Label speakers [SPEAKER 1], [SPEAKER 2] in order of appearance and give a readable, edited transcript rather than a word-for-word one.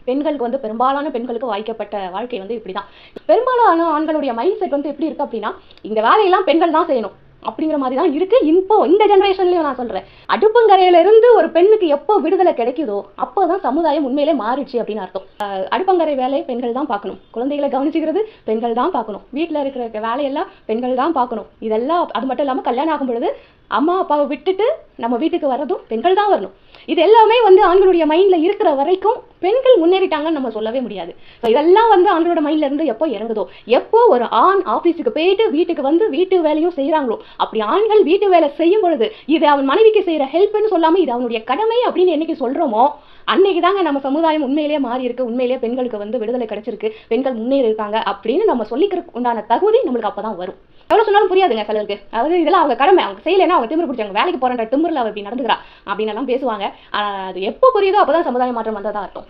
[SPEAKER 1] பெண்களுக்கு வந்து பெரும்பாலான பெண்களுக்கு வாய்க்கப்பட்ட வாழ்க்கை வந்து இப்படிதான். பெரும்பாலான ஆண்களுடைய மைண்ட் செட் வந்து எப்படி இருக்கு அப்படின்னா, இந்த வேலையெல்லாம் பெண்கள் தான் செய்யணும் அப்படிங்கிற மாதிரி தான் இருக்கு. இப்போ இந்த ஜெனரேஷன்லயும் நான் சொல்றேன், அடுப்பங்கரையில இருந்து ஒரு பெண்ணுக்கு எப்போ விடுதலை கிடைக்குதோ அப்போதான் சமுதாயம் உண்மையிலே மாறிடுச்சு அப்படின்னு அர்த்தம். அடுப்பங்கரை வேலையை பெண்கள் தான் பார்க்கணும், குழந்தைகளை கவனிச்சுக்கிறது பெண்கள் தான் பார்க்கணும், வீட்டில் இருக்கிற வேலையெல்லாம் பெண்கள் தான் பார்க்கணும். இதெல்லாம் அது மட்டும் இல்லாமல் கல்யாணம் ஆகும் பொழுது அம்மா அப்பாவை விட்டுட்டு நம்ம வீட்டுக்கு வர்றதும் பெண்கள் தான் வரணும். இது எல்லாமே வந்து ஆண்களுடைய மைண்ட்ல இருக்கிற வரைக்கும் பெண்கள் முன்னேறிட்டாங்கன்னு நம்ம சொல்லவே முடியாது. இதெல்லாம் வந்து ஆண்களோட மைண்ட்ல இருந்து எப்போ இறங்குதோ, எப்போ ஒரு ஆண் ஆபீஸுக்கு போயிட்டு வீட்டுக்கு வந்து வீட்டு வேலையும் செய்யறாங்களோ, அப்படி ஆண்கள் வீட்டு வேலை செய்யும் பொழுது இது அவன் மனைவிக்கு செய்யற ஹெல்ப்னு சொல்லாம இது அவனுடைய கடமை அப்படின்னு என்னைக்கு சொல்றோமோ அன்னைக்கு தாங்க நம்ம சமுதாயம் உண்மையிலேயே மாறி இருக்கு, உண்மையிலேயே பெண்களுக்கு வந்து விடுதலை கிடைச்சிருக்கு, பெண்கள் முன்னேறி இருக்காங்க அப்படின்னு நம்ம சொல்லிக்கிறதுக்கு உண்டான தகுதி நம்மளுக்கு அப்பதான் வரும். எவ்வளவு சொன்னாலும் புரியாதுங்க சிலருக்கு. அதாவது இதெல்லாம் அவங்க கடமை, அவங்க செய்யலைன்னா அவங்க திமிரு பிடிச்சாங்க, வேலைக்கு போறன்ற திமிரில் அவ இப்படி நடந்துக்கிறா அப்படின்னு எல்லாம் பேசுவாங்க. அது எப்போ புரியுதோ அப்பதான் சமுதாய மாற்றம் வந்ததா அர்த்தம்.